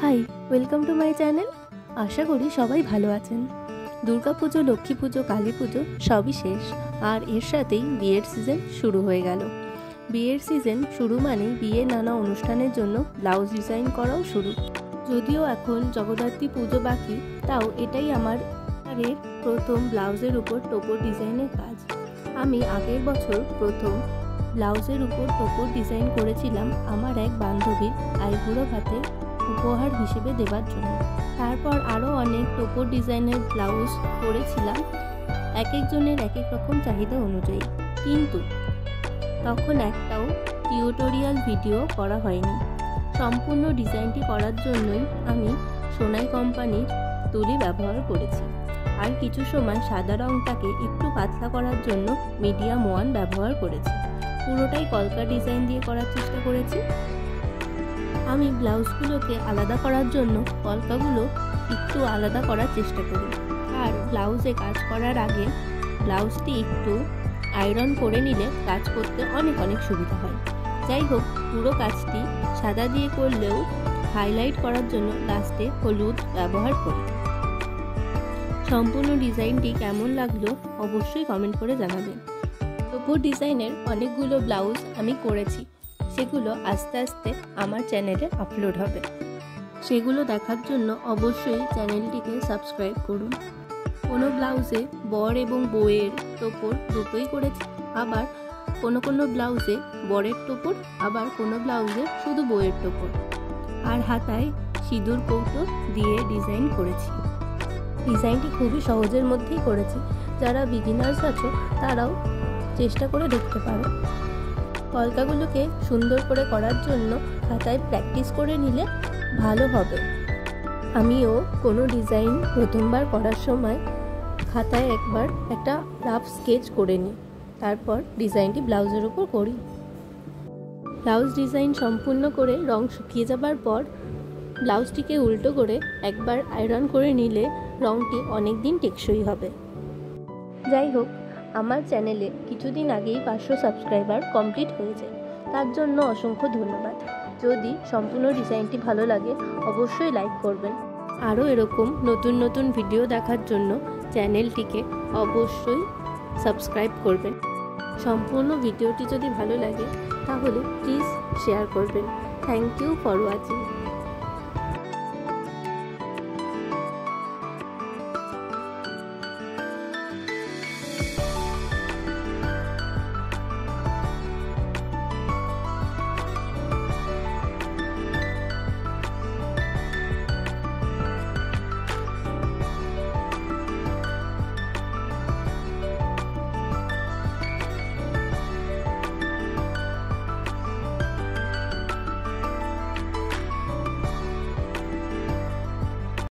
High, welcome to my channel. আশা করি সবাই ভালো আছেন। দুর্গা পুজো, লক্ষ্মী পুজো, কালী পুজো সবই শেষ, আর এর সাথেই বিয়ের সিজন শুরু হয়ে গেল। বিয়ের সিজন শুরু মানেই বিয়ের নানা অনুষ্ঠানের জন্য ব্লাউজ ডিজাইন করাও শুরু। যদিও এখন জগদ্ধাত্রী পুজো বাকি, তাও এটাই আমার প্রথম ব্লাউজের উপর টোপর ডিজাইনের কাজ। আমি আগের বছর প্রথম ব্লাউজের উপর টোপর ডিজাইন করেছিলাম আমার এক বান্ধবীর আইবুড়ো ভাতে উপহার হিসেবে দেবার জন্য। তারপর আরও অনেক টোপর ডিজাইনের ব্লাউজ করেছিলাম, এক একজনের এক এক রকম চাহিদা অনুযায়ী। কিন্তু তখন একটাও টিউটোরিয়াল ভিডিও করা হয়নি। সম্পূর্ণ ডিজাইনটি করার জন্যই আমি সোনাই কোম্পানির তুলি ব্যবহার করেছি, আর কিছু সময় সাদা রঙটাকে একটু পাতলা করার জন্য মিডিয়াম ওয়ান ব্যবহার করেছি। পুরোটাই কলকা ডিজাইন দিয়ে করার চেষ্টা করেছি। আমি ব্লাউজগুলোকে আলাদা করার জন্য কলকাগুলো একটু আলাদা করার চেষ্টা করি, আর ব্লাউজে কাজ করার আগে ব্লাউজটি একটু আয়রন করে নিলে কাজ করতে অনেক সুবিধা হয়। যাই হোক, পুরো কাজটি সাদা দিয়ে করলেও হাইলাইট করার জন্য লাস্টে হলুদ ব্যবহার করি। সম্পূর্ণ ডিজাইনটি কেমন লাগলো অবশ্যই কমেন্ট করে জানাবেন। টোপর ডিজাইনের অনেকগুলো ব্লাউজ আমি করেছি, সেগুলো আস্তে আস্তে আমার চ্যানেলে আপলোড হবে। সেগুলো দেখার জন্য অবশ্যই চ্যানেলটিকে সাবস্ক্রাইব করুন। কোনো ব্লাউজে বর এবং বউয়ের টোপর দুটোই করেছি, আবার কোনো ব্লাউজে বরের টোপর, আবার কোনো ব্লাউজে শুধু বউয়ের টোপর, আর হাতায় সিঁদুর কৌটো দিয়ে ডিজাইন করেছি। ডিজাইনটি খুবই সহজের মধ্যেই করেছি। যারা বিগিনার্স আছো তারাও চেষ্টা করে দেখতে পারো। কলকাগুলোকে সুন্দর করে করার জন্য খাতায় প্র্যাকটিস করে নিলে ভালো হবে। আমিও কোনো ডিজাইন প্রথমবার করার সময় খাতায় একবার একটা রাফ স্কেচ করে নিই, তারপর ডিজাইনটি ব্লাউজের উপর করি। ব্লাউজ ডিজাইন সম্পূর্ণ করে রং শুকিয়ে যাবার পর ব্লাউজটিকে উল্টো করে একবার আয়রন করে নিলে রংটি অনেক দিন টেকসই হবে। যাই হোক, আমার চ্যানেলে কিছুদিন আগেই 500 সাবস্ক্রাইবার কমপ্লিট হয়ে যায়, তার জন্য অসংখ্য ধন্যবাদ। যদি সম্পূর্ণ ডিজাইনটি ভালো লাগে অবশ্যই লাইক করবেন। আরও এরকম নতুন ভিডিও দেখার জন্য চ্যানেলটিকে অবশ্যই সাবস্ক্রাইব করবেন। সম্পূর্ণ ভিডিওটি যদি ভালো লাগে তাহলে প্লিজ শেয়ার করবেন। Thank you for watching.